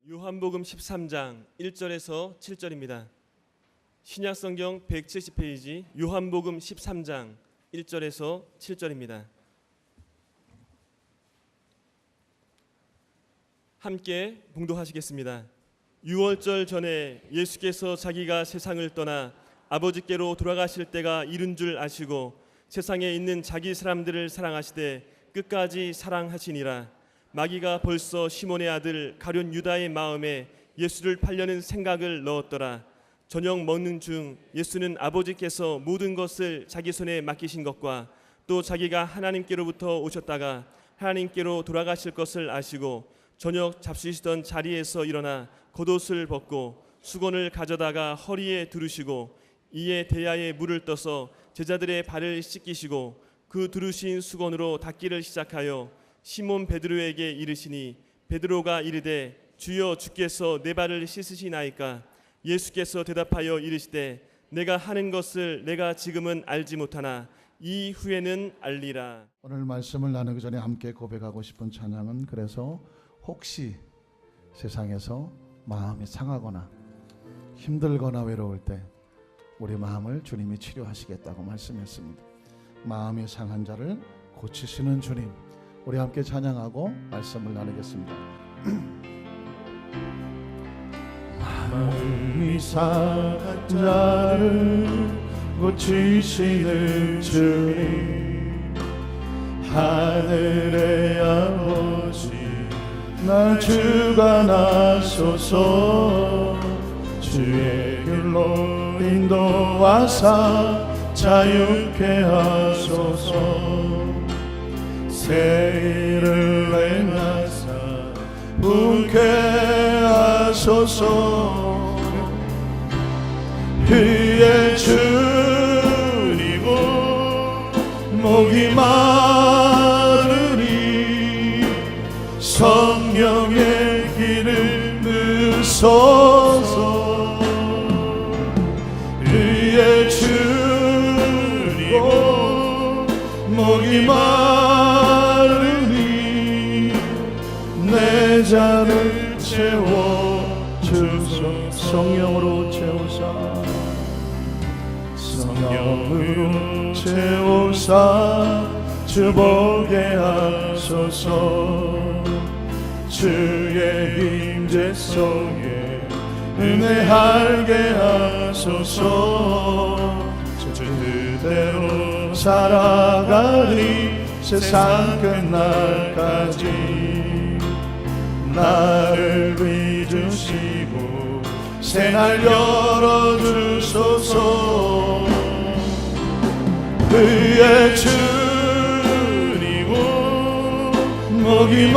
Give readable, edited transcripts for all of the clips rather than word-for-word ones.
요한복음 13장 1절에서 7절입니다. 신약성경 170페이지 요한복음 13장 1절에서 7절입니다. 함께 봉독하시겠습니다. 유월절 전에 예수께서 자기가 세상을 떠나 아버지께로 돌아가실 때가 이른 줄 아시고 세상에 있는 자기 사람들을 사랑하시되 끝까지 사랑하시니라. 마귀가 벌써 시몬의 아들 가룟 유다의 마음에 예수를 팔려는 생각을 넣었더라. 저녁 먹는 중 예수는 아버지께서 모든 것을 자기 손에 맡기신 것과 또 자기가 하나님께로부터 오셨다가 하나님께로 돌아가실 것을 아시고 저녁 잡수시던 자리에서 일어나 겉옷을 벗고 수건을 가져다가 허리에 두르시고 이에 대야에 물을 떠서 제자들의 발을 씻기시고 그 두르신 수건으로 닦기를 시작하여 시몬 베드로에게 이르시니 베드로가 이르되 주여 주께서 내 발을 씻으시나이까. 예수께서 대답하여 이르시되 내가 하는 것을 내가 지금은 알지 못하나 이후에는 알리라. 오늘 말씀을 나누기 전에 함께 고백하고 싶은 찬양은 그래서 혹시 세상에서 마음이 상하거나 힘들거나 외로울 때 우리 마음을 주님이 치료하시겠다고 말씀했습니다. 마음이 상한 자를 고치시는 주님, 우리 함께 찬양하고 말씀을 나누겠습니다. 마음이 상한 자를 고치시는 주님, 하늘의 아버지 날 주관하소서. 주의 길로 인도하사 자유케 하소서. 새 일을 행하사 분케 하소서. 그의 주님은 목이 마르니 성령의 길을 넣으소서. 그의 주님은 목이 마르니 내 잔을 채워주소서. 성령으로 채우사, 성령으로 채우사 주 보게 하소서. 주의 임재 속에 은혜하게 하소서. 주대로 살아가리 세상 끝날까지. 나를 믿으시고 새날 열어주소서. 그의 주님은 목이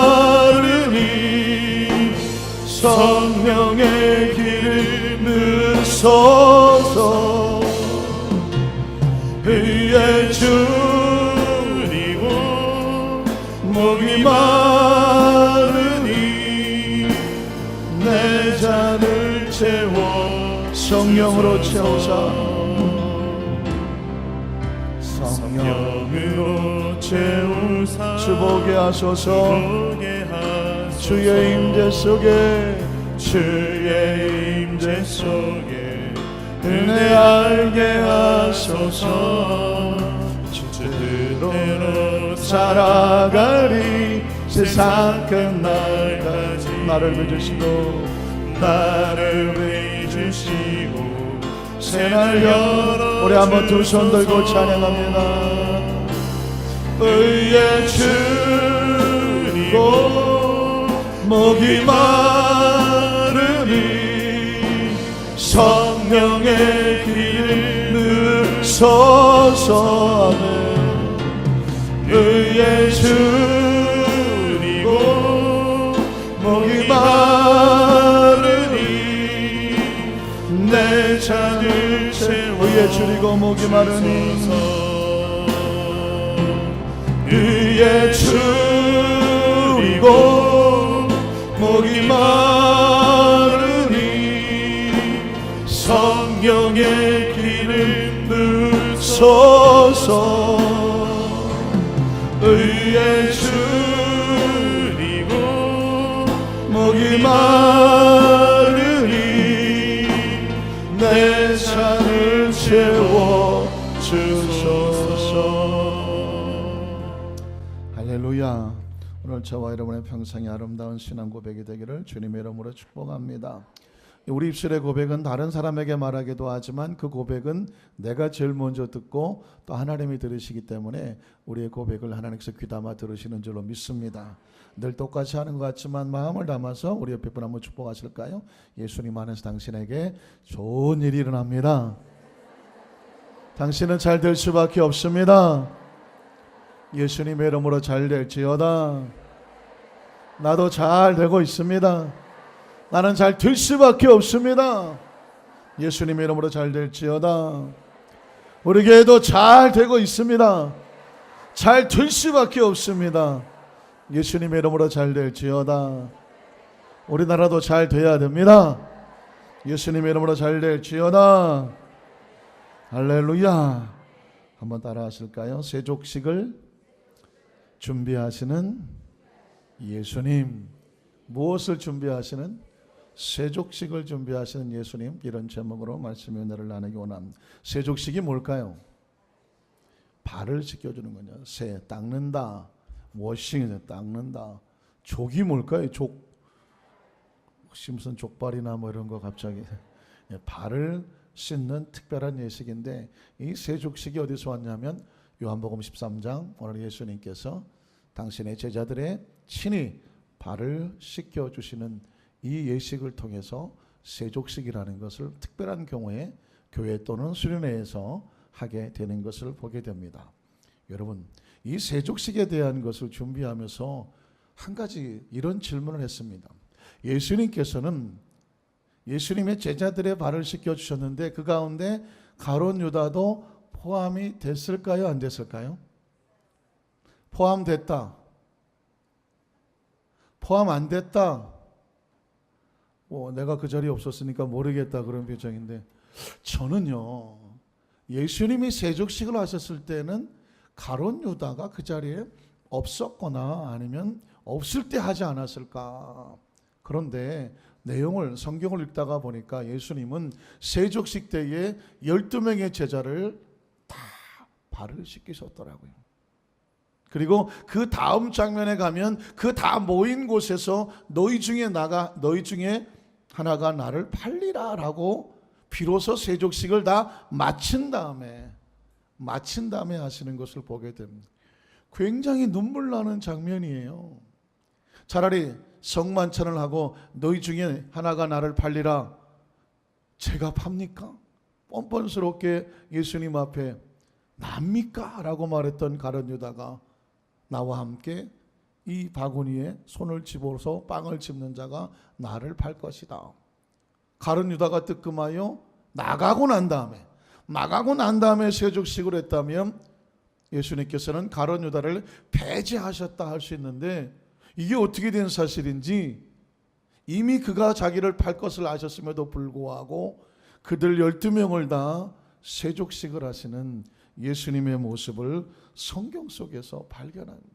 마르니 성령의 길을 넣으소서. 그의 주님은 목이 마르니 내 잔을 채워 성령으로 채우사. 성령으로 채우사 주 보게 하소서. 주의 임재 속에 주의 임재 속에 은혜 알게 하소서. 주대로 살아가리 세상 끝날까지. 나를 믿으시고 새날 열어. 우리 한번 두 손 들고 찬양합니다. 의의 주님 목이 마르니 성령의 길을 넣으소서. 의의 주님 목이 마르니 내 잔을 채워. 의의 주리고 목이 마르니 의의 주리고 목이 마르니 성령의 길을 넣으소서. 의의 주리고 목이 목이 마르니 내 잔을 채워 주소서. 할렐루야. 오늘 저와 여러분의 평생이 아름다운 신앙 고백이 되기를 주님의 이름으로 축복합니다. 우리 입술의 고백은 다른 사람에게 말하기도 하지만 그 고백은 내가 제일 먼저 듣고 또 하나님이 들으시기 때문에 우리의 고백을 하나님께서 귀담아 들으시는 줄로 믿습니다. 늘 똑같이 하는 것 같지만 마음을 담아서 우리 옆에 분 한번 축복하실까요? 예수님 안에서 당신에게 좋은 일이 일어납니다. 당신은 잘 될 수밖에 없습니다. 예수님의 이름으로 잘 될지어다. 나도 잘 되고 있습니다. 나는 잘 될 수밖에 없습니다. 예수님의 이름으로 잘 될지어다. 우리 교회도 잘 되고 있습니다. 잘 될 수밖에 없습니다. 예수님의 이름으로 잘 될지어다. 우리나라도 잘 돼야 됩니다. 예수님의 이름으로 잘 될지어다. 할렐루야. 한번 따라 하실까요? 세족식을 준비하시는 예수님. 무엇을 준비하시는? 세족식을 준비하시는 예수님. 이런 제목으로 말씀의 은혜를 나누기 원합니다. 세족식이 뭘까요? 발을 씻겨주는 거냐. 새 닦는다. 워싱 닦는다. 족이 뭘까요? 족. 혹시 무슨 족발이나 뭐 이런 거 갑자기. 발을 씻는 특별한 예식인데 이 세족식이 어디서 왔냐면 요한복음 13장 오늘 예수님께서 당신의 제자들의 친히 발을 씻겨주시는 이 예식을 통해서 세족식이라는 것을 특별한 경우에 교회 또는 수련회에서 하게 되는 것을 보게 됩니다. 여러분, 이 세족식에 대한 것을 준비하면서 한 가지 이런 질문을 했습니다. 예수님께서는 예수님의 제자들의 발을 씻겨주셨는데 그 가운데 가룟 유다도 포함이 됐을까요? 안 됐을까요? 포함됐다. 포함 안 됐다. 내가 그 자리에 없었으니까 모르겠다 그런 표정인데 저는요 예수님이 세족식을 하셨을 때는 가룟 유다가 그 자리에 없었거나 아니면 없을 때 하지 않았을까. 그런데 내용을 성경을 읽다가 보니까 예수님은 세족식 때에 12명의 제자를 다 발을 씻기셨더라고요. 그리고 그 다음 장면에 가면 그 다 모인 곳에서 너희 중에 하나가 나를 팔리라 라고 비로소 세족식을 다 마친 다음에 하시는 것을 보게 됩니다. 굉장히 눈물 나는 장면이에요. 차라리 성만찬을 하고 너희 중에 하나가 나를 팔리라. 제가 팝니까? 뻔뻔스럽게 예수님 앞에 납니까? 라고 말했던 가룟 유다가 나와 함께 이 바구니에 손을 집어서 빵을 집는 자가 나를 팔 것이다. 가룟 유다가 뜨끔하여 나가고 난 다음에 세족식을 했다면 예수님께서는 가룟 유다를 배제하셨다 할 수 있는데 이게 어떻게 된 사실인지 이미 그가 자기를 팔 것을 아셨음에도 불구하고 그들 12명을 다 세족식을 하시는 예수님의 모습을 성경 속에서 발견합니다.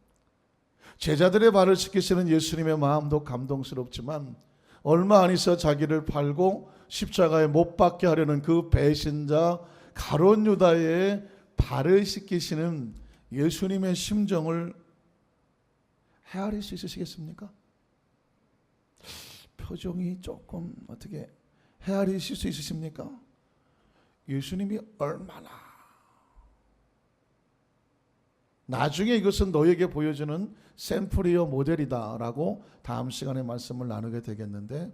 제자들의 발을 씻기시는 예수님의 마음도 감동스럽지만 얼마 안 있어 자기를 팔고 십자가에 못 박게 하려는 그 배신자 가룟 유다의 발을 씻기시는 예수님의 심정을 헤아릴 수 있으시겠습니까? 표정이 조금 어떻게 헤아리실 수 있으십니까? 예수님이 얼마나 나중에 이것은 너에게 보여주는 샘플이요 모델이다 라고 다음 시간에 말씀을 나누게 되겠는데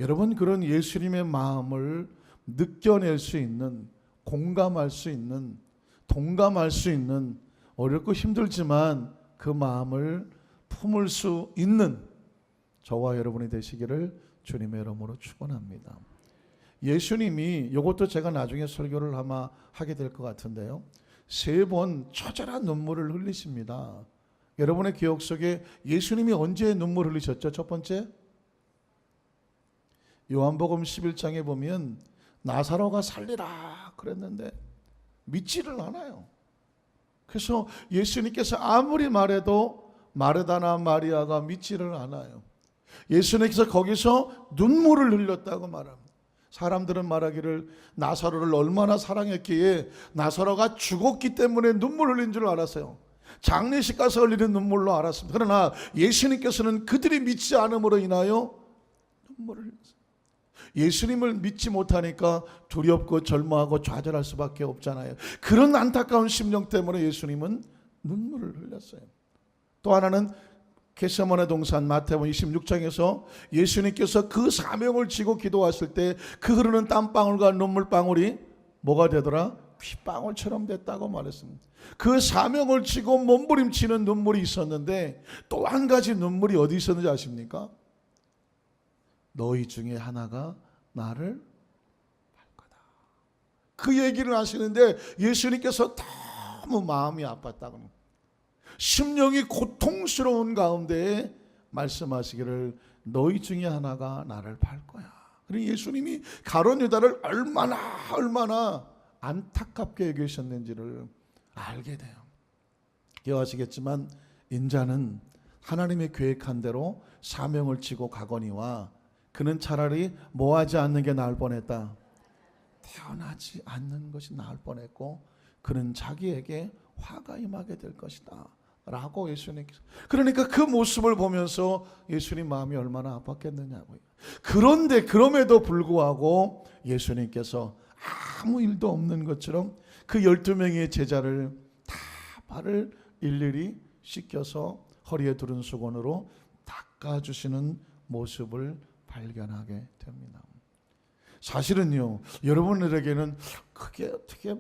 여러분 그런 예수님의 마음을 느껴낼 수 있는 공감할 수 있는 동감할 수 있는 어렵고 힘들지만 그 마음을 품을 수 있는 저와 여러분이 되시기를 주님의 이름으로 축원합니다. 예수님이 이것도 제가 나중에 설교를 아마 하게 될 것 같은데요. 3번 처절한 눈물을 흘리십니다. 여러분의 기억 속에 예수님이 언제 눈물 흘리셨죠? 첫 번째 요한복음 11장에 보면 나사로가 살리라 그랬는데 믿지를 않아요. 그래서 예수님께서 아무리 말해도 마르다나 마리아가 믿지를 않아요. 예수님께서 거기서 눈물을 흘렸다고 말합니다. 사람들은 말하기를 나사로를 얼마나 사랑했기에 나사로가 죽었기 때문에 눈물 흘린 줄 알았어요. 장례식 가서 흘리는 눈물로 알았습니다. 그러나 예수님께서는 그들이 믿지 않음으로 인하여 눈물을 흘렸어요. 예수님을 믿지 못하니까 두렵고 절망하고 좌절할 수밖에 없잖아요. 그런 안타까운 심령 때문에 예수님은 눈물을 흘렸어요. 또 하나는 겟세마네 동산 마태복음 26장에서 예수님께서 그 사명을 지고 기도하실 때 그 흐르는 땀방울과 눈물방울이 뭐가 되더라? 핏방울처럼 됐다고 말했습니다. 그 사명을 지고 몸부림치는 눈물이 있었는데 또 한 가지 눈물이 어디 있었는지 아십니까? 너희 중에 하나가 나를 할 거다. 그 얘기를 하시는데 예수님께서 너무 마음이 아팠다고, 심령이 고통스러운 가운데 말씀하시기를 너희 중에 하나가 나를 팔 거야. 그리고 예수님이 가룟 유다를 얼마나 안타깝게 여기셨는지를 알게 돼요. 기억하시겠지만 인자는 하나님의 계획한 대로 사명을 지고 가거니와 그는 차라리 뭐하지 않는 게 나을 뻔했다. 태어나지 않는 것이 나을 뻔했고 그는 자기에게 화가 임하게 될 것이다 라고 예수님께서, 그러니까 그 모습을 보면서 예수님 마음이 얼마나 아팠겠느냐고요. 그런데 그럼에도 불구하고 예수님께서 아무 일도 없는 것처럼 그 12명의 제자를 다 발을 일일이 씻겨서 허리에 두른 수건으로 닦아주시는 모습을 발견하게 됩니다. 사실은요, 여러분들에게는 그게 어떻게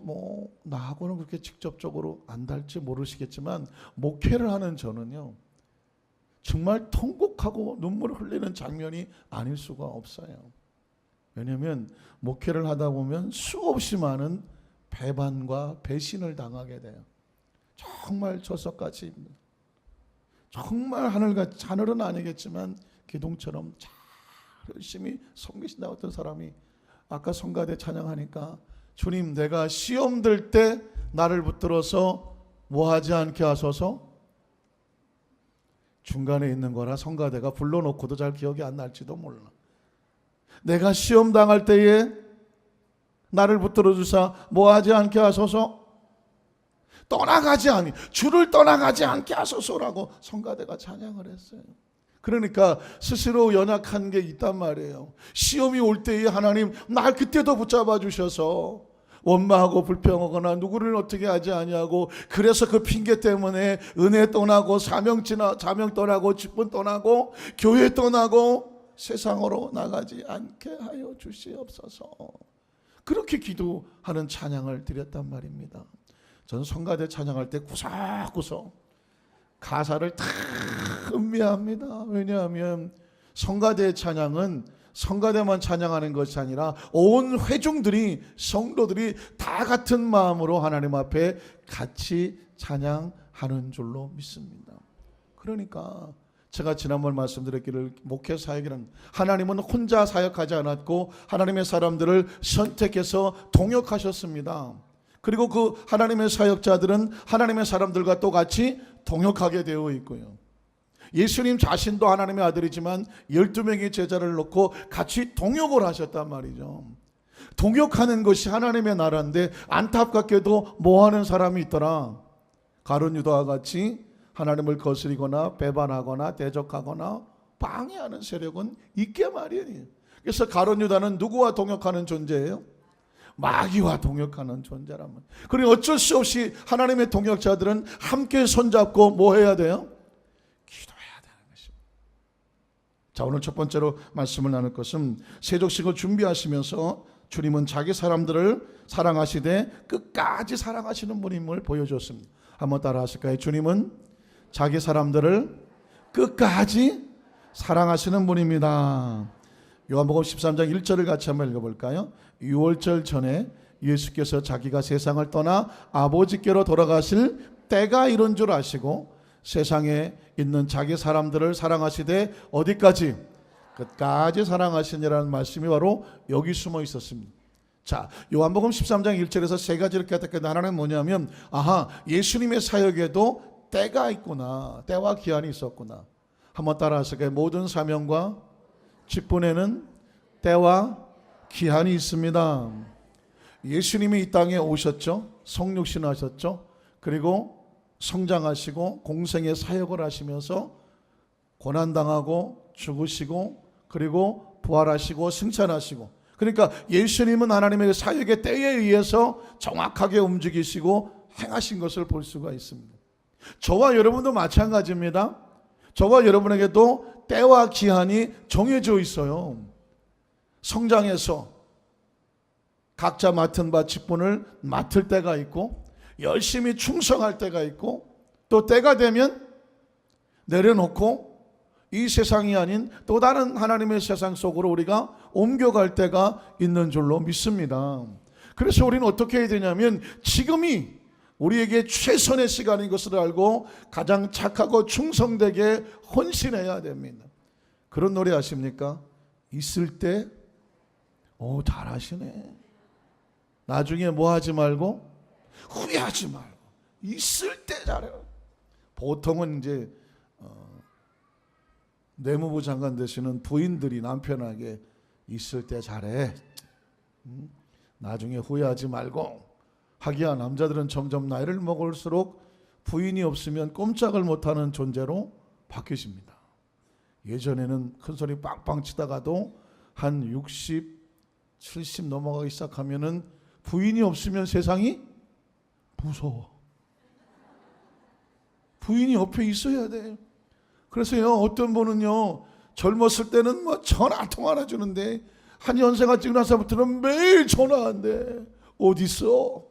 나하고는 그렇게 직접적으로 안 닿을지 모르시겠지만 목회를 하는 저는요, 정말 통곡하고 눈물을 흘리는 장면이 아닐 수가 없어요. 왜냐하면 목회를 하다 보면 수없이 많은 배반과 배신을 당하게 돼요. 정말 저석같이, 정말 하늘은 아니겠지만 기둥처럼 잘 열심히 섬기신다. 어떤 사람이 아까 성가대 찬양하니까 주님, 내가 시험 들 때 나를 붙들어서 뭐하지 않게 하소서. 중간에 있는 거라 성가대가 불러놓고도 잘 기억이 안 날지도 몰라. 내가 시험 당할 때에 나를 붙들어 주사 뭐하지 않게 하소서. 주를 떠나가지 않게 하소서라고 성가대가 찬양을 했어요. 그러니까 스스로 연약한 게 있단 말이에요. 시험이 올 때에 하나님 날 그때도 붙잡아 주셔서 원망하고 불평하거나 누구를 어떻게 하지 아니하고, 그래서 그 핑계 때문에 은혜 떠나고 사명 떠나고 직분 떠나고 교회 떠나고 세상으로 나가지 않게 하여 주시옵소서. 그렇게 기도하는 찬양을 드렸단 말입니다. 저는 성가대 찬양할 때 구석구석 가사를 다 음미합니다. 왜냐하면 성가대 찬양은 성가대만 찬양하는 것이 아니라 온 회중들이, 성도들이 다 같은 마음으로 하나님 앞에 같이 찬양하는 줄로 믿습니다. 그러니까 제가 지난번 말씀드렸기를 목회 사역이란, 하나님은 혼자 사역하지 않았고 하나님의 사람들을 선택해서 동역하셨습니다. 그리고 그 하나님의 사역자들은 하나님의 사람들과 똑같이 동역하게 되어 있고요. 예수님 자신도 하나님의 아들이지만 12명의 제자를 놓고 같이 동역을 하셨단 말이죠. 동역하는 것이 하나님의 나라인데 안타깝게도 뭐하는 사람이 있더라. 가룟 유다와 같이 하나님을 거스리거나 배반하거나 대적하거나 방해하는 세력은 있게 마련이에요. 그래서 가룟 유다는 누구와 동역하는 존재예요? 마귀와 동역하는 존재라면. 그리고 어쩔 수 없이 하나님의 동역자들은 함께 손잡고 뭐 해야 돼요? 기도해야 되는 것입니다. 자, 오늘 첫 번째로 말씀을 나눌 것은 세족식을 준비하시면서 주님은 자기 사람들을 사랑하시되 끝까지 사랑하시는 분임을 보여줬습니다. 한번 따라 하실까요? 주님은 자기 사람들을 끝까지 사랑하시는 분입니다. 요한복음 13장 1절을 같이 한번 읽어볼까요? 유월절 전에 예수께서 자기가 세상을 떠나 아버지께로 돌아가실 때가 이른 줄 아시고 세상에 있는 자기 사람들을 사랑하시되 어디까지? 끝까지 사랑하시니라는 말씀이 바로 여기 숨어 있었습니다. 자, 요한복음 13장 1절에서 세 가지를 깨닫게 하나는 뭐냐면, 예수님의 사역에도 때가 있구나, 때와 기한이 있었구나. 한번 따라하실까요? 모든 사명과 직분에는 때와 기한이 있습니다. 예수님이 이 땅에 오셨죠. 성육신하셨죠. 그리고 성장하시고 공생의 사역을 하시면서 고난당하고 죽으시고 그리고 부활하시고 승천하시고, 그러니까 예수님은 하나님의 사역의 때에 의해서 정확하게 움직이시고 행하신 것을 볼 수가 있습니다. 저와 여러분도 마찬가지입니다. 저와 여러분에게도 때와 기한이 정해져 있어요. 성장해서 각자 맡은 바 직분을 맡을 때가 있고 열심히 충성할 때가 있고, 또 때가 되면 내려놓고 이 세상이 아닌 또 다른 하나님의 세상 속으로 우리가 옮겨갈 때가 있는 줄로 믿습니다. 그래서 우리는 어떻게 해야 되냐면 지금이 우리에게 최선의 시간인 것을 알고 가장 착하고 충성되게 헌신해야 됩니다. 그런 노래 아십니까? 있을 때 잘하시네. 나중에 뭐 하지 말고 후회하지 말고 있을 때 잘해요. 보통은 이제 내무부 장관 되시는 부인들이 남편에게 있을 때 잘해, 나중에 후회하지 말고. 하기야 남자들은 점점 나이를 먹을수록 부인이 없으면 꼼짝을 못하는 존재로 바뀌십니다. 예전에는 큰소리 빵빵 치다가도 한 60, 70 넘어가기 시작하면은 부인이 없으면 세상이 무서워. 부인이 옆에 있어야 돼. 그래서요, 어떤 분은요, 젊었을 때는 뭐 전화 통화나 주는데 한 연세가 찍고 나서부터는 매일 전화한대. 어딨어?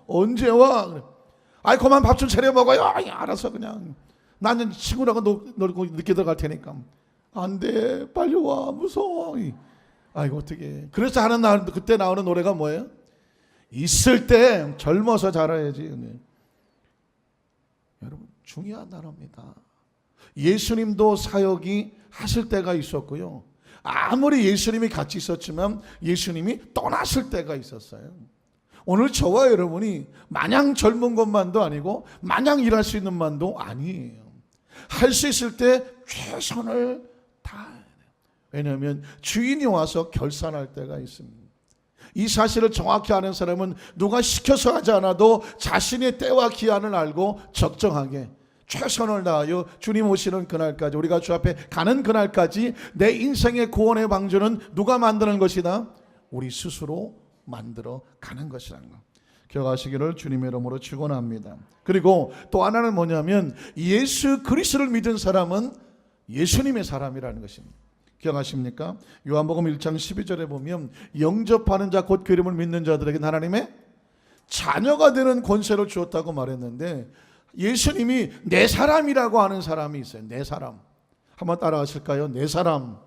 언제 와? 아이, 그만 밥 좀 차려 먹어요. 아이, 알았어, 그냥. 나는 친구라고 놀고 늦게 들어갈 테니까. 안 돼, 빨리 와, 무서워. 아이고, 어떡해. 그래서 그때 나오는 노래가 뭐예요? 있을 때 젊어서 자라야지. 여러분, 중요한 단어입니다. 예수님도 사역이 하실 때가 있었고요. 아무리 예수님이 같이 있었지만 예수님이 떠나실 때가 있었어요. 오늘 저와 여러분이 마냥 젊은 것만도 아니고 마냥 일할 수 있는 만도 아니에요. 할 수 있을 때 최선을 다해야 돼요. 왜냐하면 주인이 와서 결산할 때가 있습니다. 이 사실을 정확히 아는 사람은 누가 시켜서 하지 않아도 자신의 때와 기한을 알고 적정하게 최선을 다하여 주님 오시는 그날까지, 우리가 주 앞에 가는 그날까지 내 인생의 구원의 방주는 누가 만드는 것이다? 우리 스스로 만들어 가는 것이라는 것 기억하시기를 주님의 이름으로 축원합니다. 그리고 또 하나는 뭐냐면 예수 그리스도를 믿은 사람은 예수님의 사람이라는 것입니다. 기억하십니까? 요한복음 1장 12절에 보면 영접하는 자 곧 그 이름을 믿는 자들에게 하나님의 자녀가 되는 권세를 주었다고 말했는데, 예수님이 내 사람이라고 하는 사람이 있어요. 내 사람. 한번 따라하실까요? 내 사람.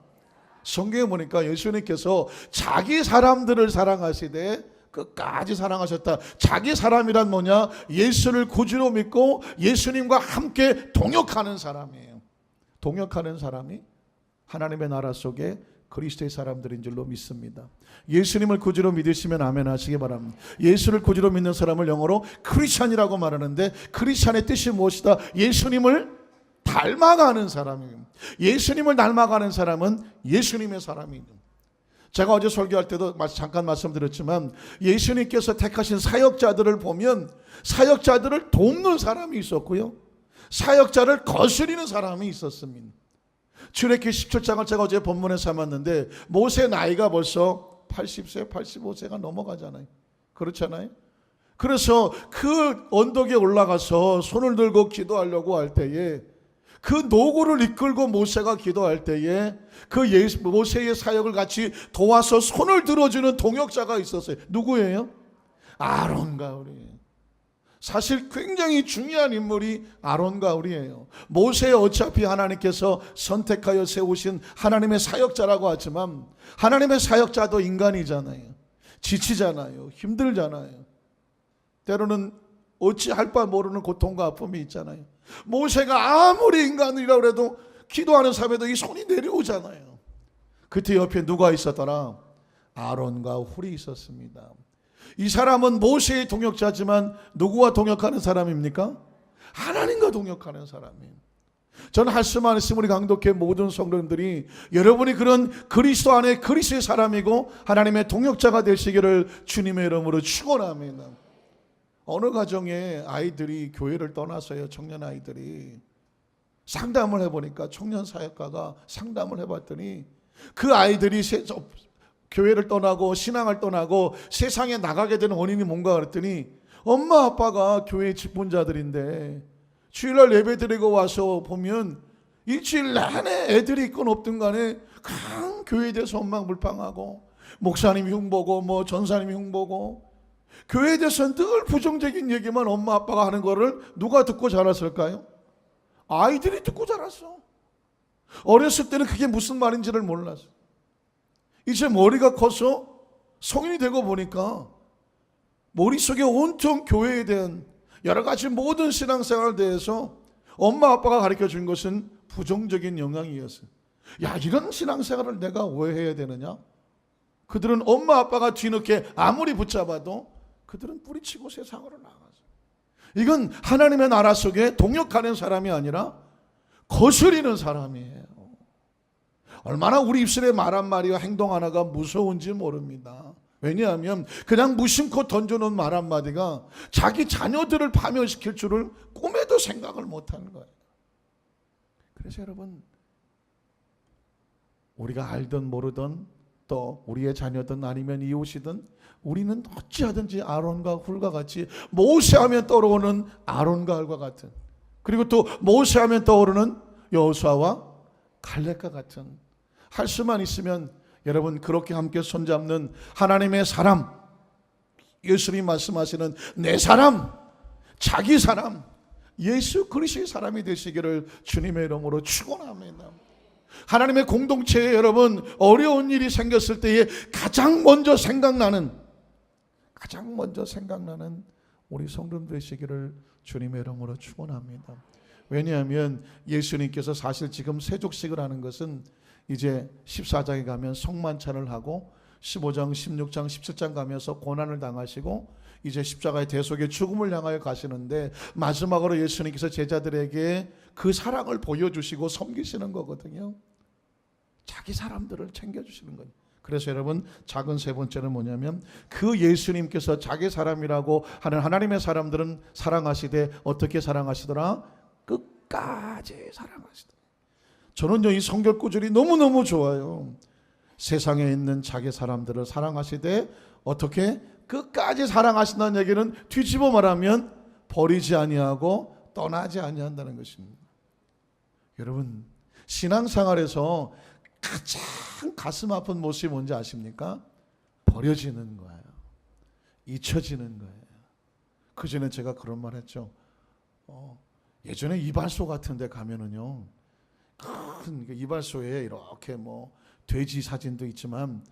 성경에 보니까 예수님께서 자기 사람들을 사랑하시되 끝까지 사랑하셨다. 자기 사람이란 뭐냐? 예수를 구주로 믿고 예수님과 함께 동역하는 사람이에요. 동역하는 사람이 하나님의 나라 속에 그리스도의 사람들인 줄로 믿습니다. 예수님을 구주로 믿으시면 아멘 하시기 바랍니다. 예수를 구주로 믿는 사람을 영어로 크리스찬이라고 말하는데, 크리스찬의 뜻이 무엇이다? 예수님을 닮아가는 사람이에요. 예수님을 닮아가는 사람은 예수님의 사람이에요. 제가 어제 설교할 때도 잠깐 말씀드렸지만 예수님께서 택하신 사역자들을 보면 사역자들을 돕는 사람이 있었고요, 사역자를 거스리는 사람이 있었습니다. 출애굽기 17장을 제가 어제 본문에 삼았는데 모세 나이가 벌써 80세, 85세가 넘어가잖아요. 그렇잖아요. 그래서 그 언덕에 올라가서 손을 들고 기도하려고 할 때에 그 노고를 이끌고 모세가 기도할 때에 그 모세의 사역을 같이 도와서 손을 들어주는 동역자가 있었어요. 누구예요? 아론과 우리. 사실 굉장히 중요한 인물이 아론과 우리예요. 모세 어차피 하나님께서 선택하여 세우신 하나님의 사역자라고 하지만 하나님의 사역자도 인간이잖아요. 지치잖아요. 힘들잖아요. 때로는 어찌할 바 모르는 고통과 아픔이 있잖아요. 모세가 아무리 인간이라고 해도 기도하는 삶에도 이 손이 내려오잖아요. 그때 옆에 누가 있었더라? 아론과 훌이 있었습니다. 이 사람은 모세의 동역자지만 누구와 동역하는 사람입니까? 하나님과 동역하는 사람이에요. 저는 할 수만 있으면 우리 강독회 모든 성도님들이 여러분이 그런 그리스도 안에 그리스도의 사람이고 하나님의 동역자가 되시기를 주님의 이름으로 축원합니다. 어느 가정에 아이들이 교회를 떠나서요, 청년 아이들이 상담을 해보니까 청년 사역가가 상담을 해봤더니 그 아이들이 교회를 떠나고 신앙을 떠나고 세상에 나가게 되는 원인이 뭔가 그랬더니 엄마 아빠가 교회 직분자들인데 주일날 예배 드리고 와서 보면 일주일 내내 애들이 있건 없든 간에 강 교회에 대해서 원망불평하고 목사님이 흉보고 뭐 전사님이 흉보고 교회에 대해서는 늘 부정적인 얘기만 엄마 아빠가 하는 거를 누가 듣고 자랐을까요? 아이들이 듣고 자랐어. 어렸을 때는 그게 무슨 말인지를 몰랐어. 이제 머리가 커서 성인이 되고 보니까 머릿속에 온통 교회에 대한 여러 가지 모든 신앙생활에 대해서 엄마 아빠가 가르쳐 준 것은 부정적인 영향이었어요. 야, 이런 신앙생활을 내가 왜 해야 되느냐? 그들은 엄마 아빠가 뒤늦게 아무리 붙잡아도 그들은 뿌리치고 세상으로 나가서 이건 하나님의 나라 속에 동역하는 사람이 아니라 거스리는 사람이에요. 얼마나 우리 입술에 말 한마디와 행동 하나가 무서운지 모릅니다. 왜냐하면 그냥 무심코 던져놓은 말 한마디가 자기 자녀들을 파멸시킬 줄을 꿈에도 생각을 못하는 거예요. 그래서 여러분, 우리가 알든 모르든 또 우리의 자녀든 아니면 이웃이든 우리는 어찌하든지 아론과 훌과 같이 모세하면 떠오르는 아론과 훌과 같은, 그리고 또 모세하면 떠오르는 여호수아와 갈렙과 같은, 할 수만 있으면 여러분 그렇게 함께 손잡는 하나님의 사람, 예수님 말씀하시는 내 사람, 자기 사람, 예수 그리스도의 사람이 되시기를 주님의 이름으로 축원합니다. 하나님의 공동체에 여러분 어려운 일이 생겼을 때에 가장 먼저 생각나는 우리 성도님 되시기를 주님의 이름으로 축원합니다. 왜냐하면 예수님께서 사실 지금 세족식을 하는 것은 이제 14장에 가면 성만찬을 하고 15장, 16장, 17장 가면서 고난을 당하시고 이제 십자가의 대속의 죽음을 향하여 가시는데 마지막으로 예수님께서 제자들에게 그 사랑을 보여주시고 섬기시는 거거든요. 자기 사람들을 챙겨주시는 거예요. 그래서 여러분 작은 세 번째는 뭐냐면 그 예수님께서 자기 사람이라고 하는 하나님의 사람들은 사랑하시되 어떻게 사랑하시더라? 끝까지 사랑하시더라. 저는요 이 성경 구절이 너무너무 좋아요. 세상에 있는 자기 사람들을 사랑하시되 어떻게? 끝까지 사랑하신다는 얘기는 뒤집어 말하면 버리지 아니하고 떠나지 아니한다는 것입니다. 여러분 신앙생활에서 가장 가슴 아픈 모습이 뭔지 아십니까? 버려지는 거예요. 잊혀지는 거예요. 그전에 제가 그런 말 했죠. 예전에 이발소 같은 데 가면은요 큰 이발소에 이렇게 뭐 돼지 사진도 있지만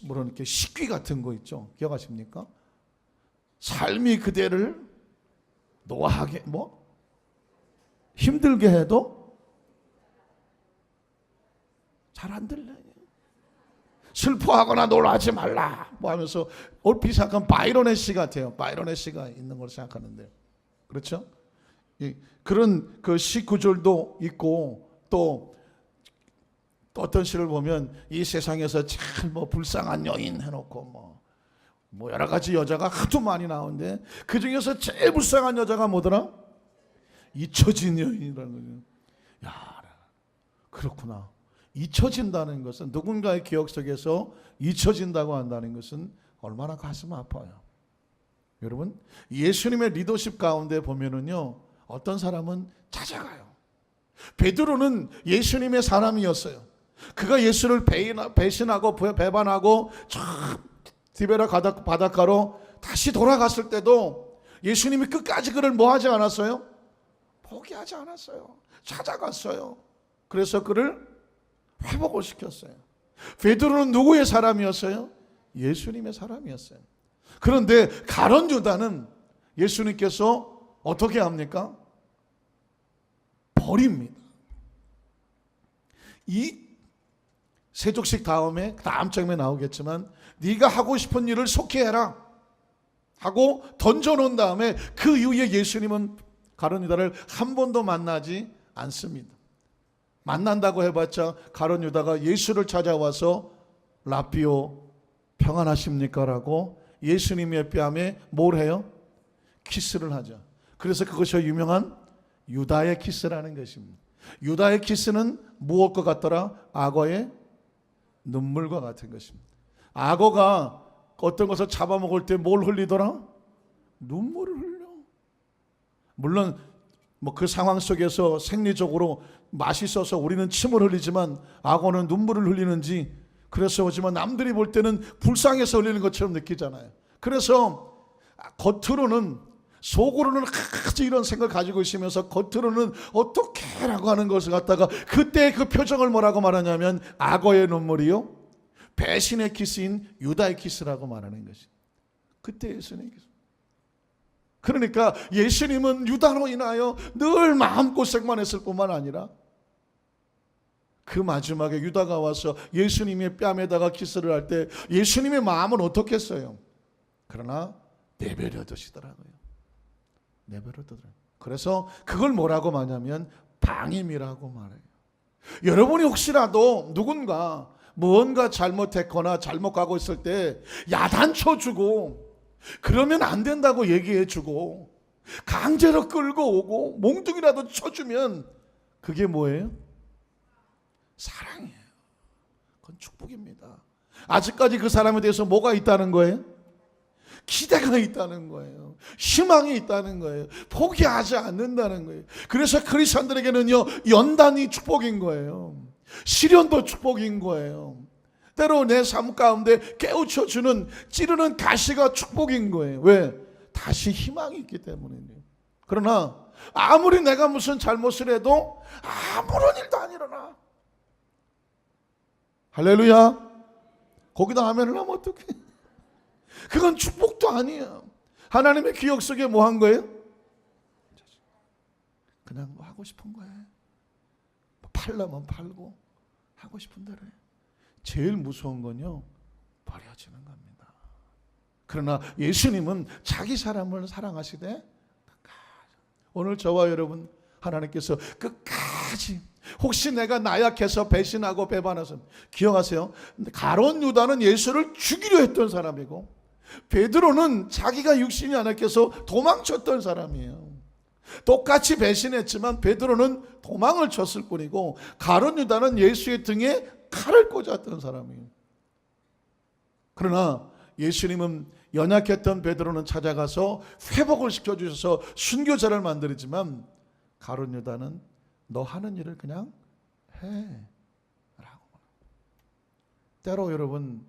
물론 이렇게 식귀 같은 거 있죠. 기억하십니까? 삶이 그대를 노하게 힘들게 해도 잘 안 들려요. 슬퍼하거나 놀라지 말라 뭐 하면서 얼핏 생각하면 바이런의 시 같아요. 바이런의 시가 있는 걸 생각하는데 그렇죠? 그런 그 시 구절도 있고 또 어떤 시를 보면 이 세상에서 참 불쌍한 여인 해놓고 뭐 여러 가지 여자가 하도 많이 나오는데 그 중에서 제일 불쌍한 여자가 뭐더라? 잊혀진 여인이라는 거예요. 야, 그렇구나. 잊혀진다는 것은 누군가의 기억 속에서 잊혀진다고 한다는 것은 얼마나 가슴 아파요. 여러분 예수님의 리더십 가운데 보면은요 어떤 사람은 찾아가요. 베드로는 예수님의 사람이었어요. 그가 예수를 배신하고 배반하고 저 디베라 바닷가로 다시 돌아갔을 때도 예수님이 끝까지 그를 뭐 하지 않았어요? 포기하지 않았어요. 찾아갔어요. 그래서 그를 회복을 시켰어요. 베드로는 누구의 사람이었어요? 예수님의 사람이었어요. 그런데 가룟 유다는 예수님께서 어떻게 합니까? 버립니다. 이 세족식 다음에 다음 장면에 나오겠지만 네가 하고 싶은 일을 속히 해라 하고 던져놓은 다음에 그 이후에 예수님은 가룟 유다를 한 번도 만나지 않습니다. 만난다고 해봤자 가룟 유다가 예수를 찾아와서 라삐오 평안하십니까? 라고 예수님의 뺨에 뭘 해요? 키스를 하죠. 그래서 그것이 유명한 유다의 키스라는 것입니다. 유다의 키스는 무엇과 같더라? 악어의 눈물과 같은 것입니다. 악어가 어떤 것을 잡아먹을 때 뭘 흘리더라? 눈물을 흘려. 물론 그 상황 속에서 생리적으로 맛있어서 우리는 침을 흘리지만 악어는 눈물을 흘리는지, 그래서 오지만 남들이 볼 때는 불쌍해서 흘리는 것처럼 느끼잖아요. 그래서 겉으로는, 속으로는 아주 이런 생각을 가지고 있으면서 겉으로는 어떻게라고 하는 것을 갖다가 그때 그 표정을 뭐라고 말하냐면 악어의 눈물이요 배신의 키스인 유다의 키스라고 말하는 것이 그때 예수님의 키스. 그러니까 예수님은 유다로 인하여 늘 마음고생만 했을 뿐만 아니라 그 마지막에 유다가 와서 예수님의 뺨에다가 키스를 할 때 예수님의 마음은 어떻겠어요? 그러나 내버려 두시더라고요. 내버려 두더라고요. 그래서 그걸 뭐라고 말하냐면 방임이라고 말해요. 여러분이 혹시라도 누군가 뭔가 잘못했거나 잘못 가고 있을 때 야단쳐주고 그러면 안 된다고 얘기해주고 강제로 끌고 오고 몽둥이라도 쳐주면 그게 뭐예요? 사랑이에요. 그건 축복입니다. 아직까지 그 사람에 대해서 뭐가 있다는 거예요? 기대가 있다는 거예요. 희망이 있다는 거예요. 포기하지 않는다는 거예요. 그래서 크리스천들에게는요 연단이 축복인 거예요. 시련도 축복인 거예요. 때로 내 삶 가운데 깨우쳐주는 찌르는 가시가 축복인 거예요. 왜? 다시 희망이 있기 때문이에요. 그러나 아무리 내가 무슨 잘못을 해도 아무런 일도 안 일어나. 할렐루야. 거기다 아멘을 하면 어떡해? 그건 축복도 아니야. 하나님의 기억 속에 뭐 한 거예요? 그냥 뭐 하고 싶은 거예요. 팔려면 팔고 하고 싶은 대로 해요. 제일 무서운 건요 버려지는 겁니다. 그러나 예수님은 자기 사람을 사랑하시되 끝까지. 오늘 저와 여러분 하나님께서 끝까지, 혹시 내가 나약해서 배신하고 배반해서, 기억하세요, 가룟 유다는 예수를 죽이려 했던 사람이고 베드로는 자기가 육신이 안약해서 도망쳤던 사람이에요. 똑같이 배신했지만 베드로는 도망을 쳤을 뿐이고 가룟 유다는 예수의 등에 칼을 꽂았던 사람이에요. 그러나 예수님은 연약했던 베드로는 찾아가서 회복을 시켜주셔서 순교자를 만들었지만 가룟 유다는 너 하는 일을 그냥 해 라고. 때로 여러분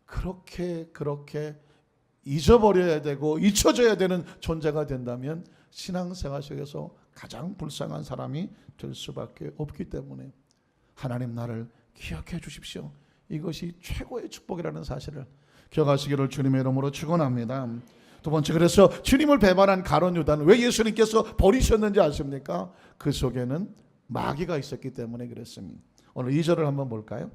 그렇게 잊어버려야 되고 잊혀져야 되는 존재가 된다면 신앙생활 속에서 가장 불쌍한 사람이 될 수밖에 없기 때문에 하나님 나를 기억해 주십시오. 이것이 최고의 축복이라는 사실을 기억하시기를 주님의 이름으로 축원합니다. 두 번째, 그래서 주님을 배반한 가룟 유다는 왜 예수님께서 버리셨는지 아십니까? 그 속에는 마귀가 있었기 때문에 그랬습니다. 오늘 2절을 한번 볼까요?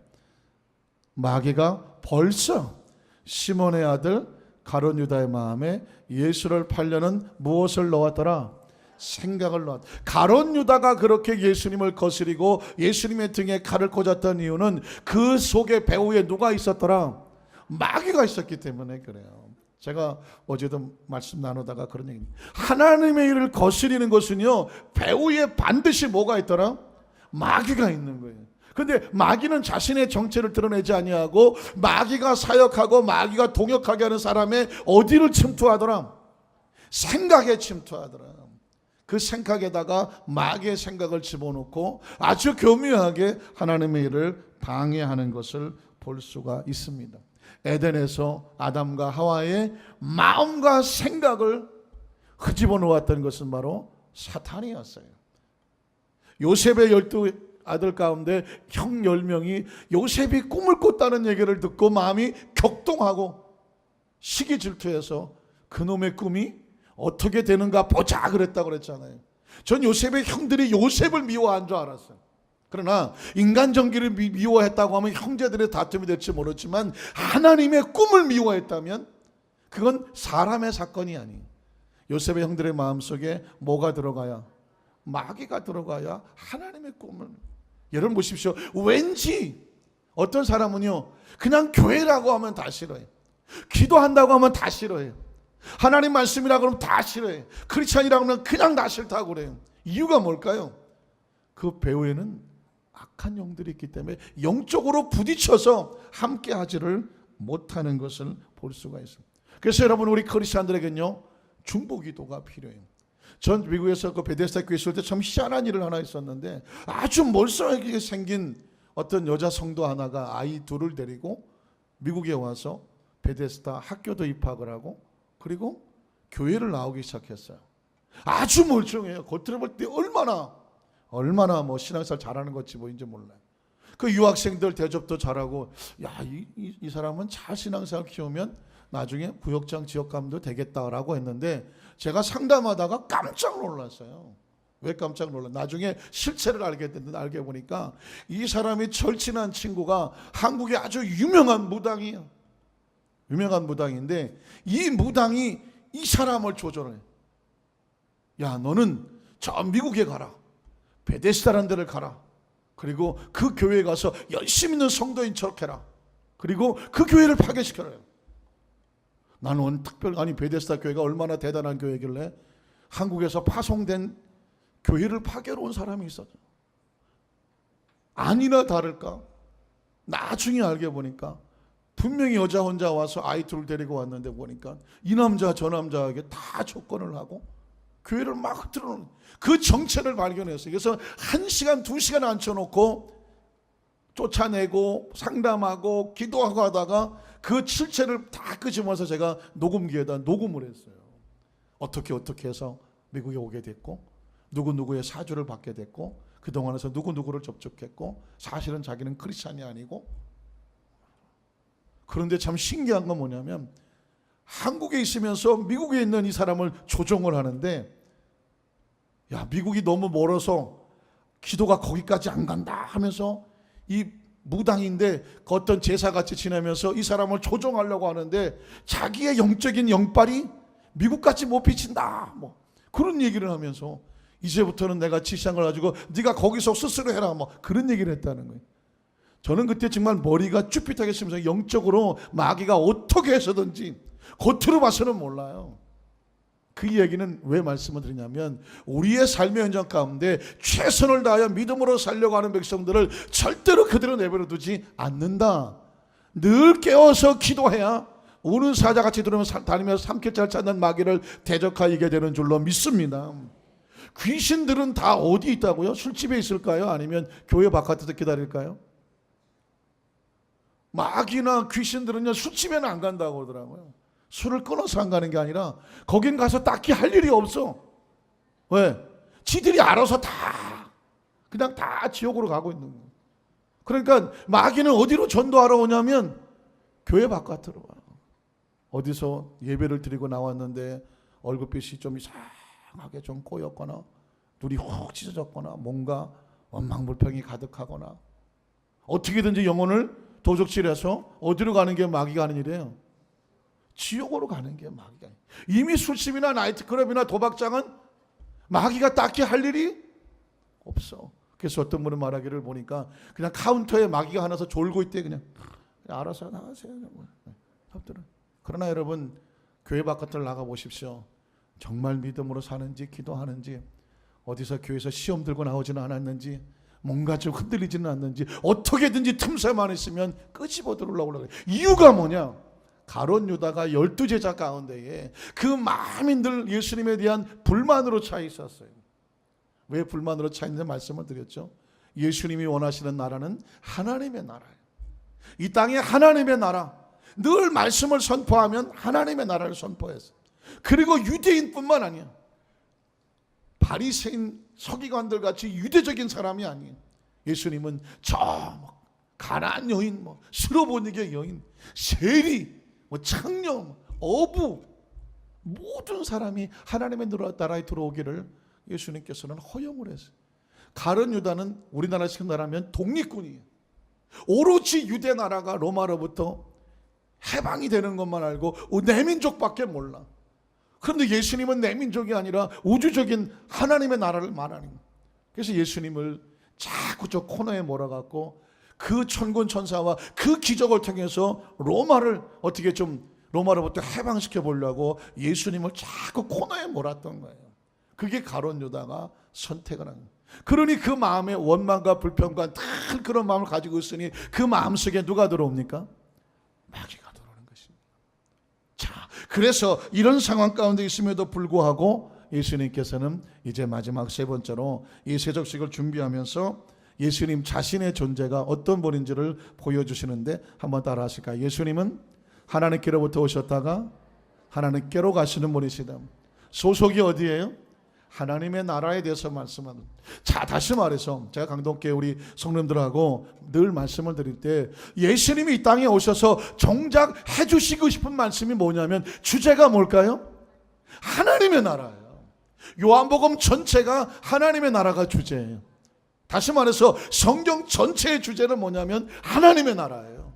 마귀가 벌써 시몬의 아들 가룟 유다의 마음에 예수를 팔려는 무엇을 넣었더라? 생각을 넣었다. 가룟 유다가 그렇게 예수님을 거스리고 예수님의 등에 칼을 꽂았던 이유는 그 속에 배후에 누가 있었더라? 마귀가 있었기 때문에 그래요. 제가 어제도 말씀 나누다가 그런 얘기입니다. 하나님의 일을 거스리는 것은요 배후에 반드시 뭐가 있더라? 마귀가 있는 거예요. 그런데 마귀는 자신의 정체를 드러내지 아니하고 마귀가 사역하고 마귀가 동역하게 하는 사람의 어디를 침투하더라? 생각에 침투하더라. 그 생각에다가 마귀의 생각을 집어넣고 아주 교묘하게 하나님의 일을 방해하는 것을 볼 수가 있습니다. 에덴에서 아담과 하와의 마음과 생각을 흐집어 놓았던 것은 바로 사탄이었어요. 요셉의 12 아들 가운데 형 10명이 요셉이 꿈을 꿨다는 얘기를 듣고 마음이 격동하고 시기 질투해서 그놈의 꿈이 어떻게 되는가 보자 그랬다고 그랬잖아요. 전 요셉의 형들이 요셉을 미워한 줄 알았어요. 그러나 인간 정기를 미워했다고 하면 형제들의 다툼이 될지 모르지만 하나님의 꿈을 미워했다면 그건 사람의 사건이 아니에요. 요셉의 형들의 마음속에 뭐가 들어가야? 마귀가 들어가야 하나님의 꿈을. 여러분 보십시오. 왠지 어떤 사람은요, 그냥 교회라고 하면 다 싫어해요. 기도한다고 하면 다 싫어해요. 하나님 말씀이라고 하면 다 싫어해요. 크리스찬이라고 하면 그냥 다 싫다고 그래요. 이유가 뭘까요? 그 배후에는 악한 영들이 있기 때문에 영적으로 부딪혀서 함께 하지를 못하는 것을 볼 수가 있습니다. 그래서 여러분, 우리 크리스찬들에게는요, 중보기도가 필요해요. 전 미국에서 그 베데스다 교회 있을 때 참 희한한 일을 하나 있었는데, 아주 멀쩡하게 생긴 어떤 여자 성도 하나가 아이 둘을 데리고 미국에 와서 베데스다 학교도 입학을 하고, 그리고 교회를 나오기 시작했어요. 아주 멀쩡해요. 겉으로 볼 때 얼마나 뭐 신앙생활 잘하는 건지 뭐인지 몰라요. 그 유학생들 대접도 잘하고, 야, 이 사람은 잘 신앙생활 키우면 나중에 구역장 지역감도 되겠다라고 했는데, 제가 상담하다가 깜짝 놀랐어요. 왜 깜짝 놀랐어요? 나중에 실체를 알게 보니까 이 사람이 절친한 친구가 한국의 아주 유명한 무당이에요. 유명한 무당인데, 이 무당이 이 사람을 조절해. 야, 너는 저 미국에 가라. 베데스다라는 데를 가라. 그리고 그 교회에 가서 열심히 있는 성도인 척 해라. 그리고 그 교회를 파괴시켜라. 나는 아니 베데스다 교회가 얼마나 대단한 교회길래 한국에서 파송된 교회를 파괴로 온 사람이 있었죠. 아니나 다를까, 나중에 알게 보니까 분명히 여자 혼자 와서 아이 둘을 데리고 왔는데, 보니까 이 남자 저 남자에게 다 조건을 하고 교회를 막 흐트러놓은 그 정체를 발견했어요. 그래서 1시간 2시간 앉혀놓고 쫓아내고 상담하고 기도하고 하다가 그 실체를 다 끄집어서 제가 녹음기에다 녹음을 했어요. 어떻게 해서 미국에 오게 됐고, 누구누구의 사주를 받게 됐고, 그동안에서 누구누구를 접촉했고, 사실은 자기는 크리스찬이 아니고. 그런데 참 신기한 건 뭐냐면, 한국에 있으면서 미국에 있는 이 사람을 조종을 하는데, 야, 미국이 너무 멀어서 기도가 거기까지 안 간다 하면서 이 무당인데 그 어떤 제사같이 지내면서 이 사람을 조종하려고 하는데, 자기의 영적인 영빨이 미국까지 못 비친다, 뭐 그런 얘기를 하면서, 이제부터는 내가 지시한 가지고 네가 거기서 스스로 해라, 뭐 그런 얘기를 했다는 거예요. 저는 그때 정말 머리가 쭈삣하게 쓰면서, 영적으로 마귀가 어떻게 해서든지 겉으로 봐서는 몰라요. 그 이야기는 왜 말씀을 드리냐면, 우리의 삶의 현장 가운데 최선을 다하여 믿음으로 살려고 하는 백성들을 절대로 그대로 내버려 두지 않는다. 늘 깨어서 기도해야 우는 사자같이 다니면서 삼킬자를 찾는 마귀를 대적하게 되는 줄로 믿습니다. 귀신들은 다 어디 있다고요? 술집에 있을까요? 아니면 교회 바깥에서 기다릴까요? 마귀나 귀신들은요, 술집에는 안 간다고 하더라고요. 술을 끊어서 안 가는 게 아니라 거긴 가서 딱히 할 일이 없어. 왜? 지들이 알아서 그냥 다 지옥으로 가고 있는 거예요. 그러니까 마귀는 어디로 전도하러 오냐면 교회 바깥으로 와요. 어디서 예배를 드리고 나왔는데 얼굴빛이 좀 이상하게 좀 꼬였거나, 눈이 훅 찢어졌거나, 뭔가 원망불평이 가득하거나, 어떻게든지 영혼을 도적질해서 어디로 가는 게 마귀가 하는 일이에요? 지옥으로 가는 게 마귀가. 이미 술집이나 나이트클럽이나 도박장은 마귀가 딱히 할 일이 없어. 그래서 어떤 분은 말하기를 보니까, 그냥 카운터에 마귀가 하나서 졸고 있대. 그냥 알아서 나가세요. 그러나 여러분, 교회 바깥을 나가 보십시오. 정말 믿음으로 사는지, 기도하는지, 어디서 교회에서 시험 들고 나오지는 않았는지, 뭔가 좀 흔들리지는 않는지, 어떻게든지 틈새만 있으면 끄집어 들으려고 그래요. 이유가 뭐냐? 가룟 유다가 12제자 가운데에 그 많은 들 예수님에 대한 불만으로 차 있었어요. 왜 불만으로 차 있는지 말씀을 드렸죠. 예수님이 원하시는 나라는 하나님의 나라예요. 이 땅에 하나님의 나라, 늘 말씀을 선포하면 하나님의 나라를 선포했어요. 그리고 유대인뿐만 아니야. 바리새인 서기관들 같이 유대적인 사람이 아니에요. 예수님은 저 가나안 여인, 스로보니게 여인, 세리, 창녀, 어부, 모든 사람이 하나님의 나라에 들어오기를 예수님께서는 허용을 했어요. 가룟 유다는 우리나라식 나라면 독립군이에요. 오로지 유대 나라가 로마로부터 해방이 되는 것만 알고 내 민족밖에 몰라. 그런데 예수님은 내 민족이 아니라 우주적인 하나님의 나라를 말하는 거예요. 그래서 예수님을 자꾸 저 코너에 몰아갖고 그 천군 천사와 그 기적을 통해서 로마를 어떻게 좀 로마로부터 해방시켜 보려고 예수님을 자꾸 코너에 몰았던 거예요. 그게 가룟 유다가 선택을 한 거예요. 그러니 그 마음에 원망과 불평과 늘 그런 마음을 가지고 있으니 그 마음속에 누가 들어옵니까? 마귀가 들어오는 것입니다. 자, 그래서 이런 상황 가운데 있음에도 불구하고 예수님께서는 이제 마지막 세 번째로 이 세족식을 준비하면서 예수님 자신의 존재가 어떤 분인지를 보여주시는데 한번 따라 하실까요? 예수님은 하나님께로부터 오셨다가 하나님께로 가시는 분이시다. 소속이 어디예요? 하나님의 나라에 대해서 말씀하는. 자, 다시 말해서 제가 강동교회 우리 성도님들하고 늘 말씀을 드릴 때 예수님이 이 땅에 오셔서 정작 해주시고 싶은 말씀이 뭐냐면 주제가 뭘까요? 하나님의 나라예요. 요한복음 전체가 하나님의 나라가 주제예요. 다시 말해서 성경 전체의 주제는 뭐냐면 하나님의 나라예요.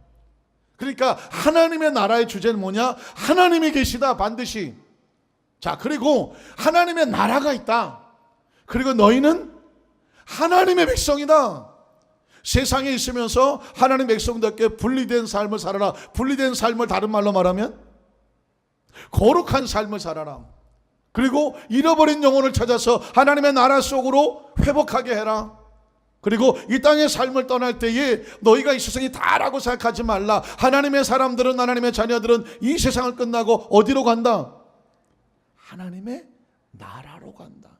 그러니까 하나님의 나라의 주제는 뭐냐? 하나님이 계시다 반드시. 자, 그리고 하나님의 나라가 있다. 그리고 너희는 하나님의 백성이다. 세상에 있으면서 하나님 백성답게 분리된 삶을 살아라. 분리된 삶을 다른 말로 말하면 거룩한 삶을 살아라. 그리고 잃어버린 영혼을 찾아서 하나님의 나라 속으로 회복하게 해라. 그리고 이 땅의 삶을 떠날 때에 너희가 이 세상이 다라고 생각하지 말라. 하나님의 사람들은, 하나님의 자녀들은 이 세상을 끝나고 어디로 간다? 하나님의 나라로 간다.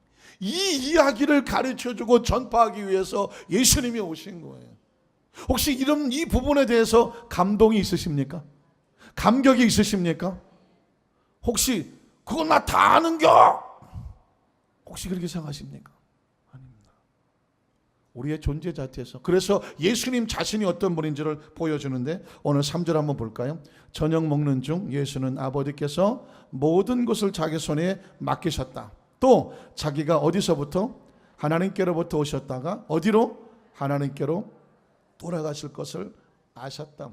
이 이야기를 가르쳐주고 전파하기 위해서 예수님이 오신 거예요. 혹시 이런 이 부분에 대해서 감동이 있으십니까? 감격이 있으십니까? 혹시 그건 나 다 아는겨? 혹시 그렇게 생각하십니까? 아닙니다. 우리의 존재 자체에서. 그래서 예수님 자신이 어떤 분인지를 보여주는데 오늘 3절 한번 볼까요? 저녁 먹는 중 예수는 아버지께서 모든 것을 자기 손에 맡기셨다. 또 자기가 어디서부터? 하나님께로부터 오셨다가 어디로? 하나님께로 돌아가실 것을 아셨다.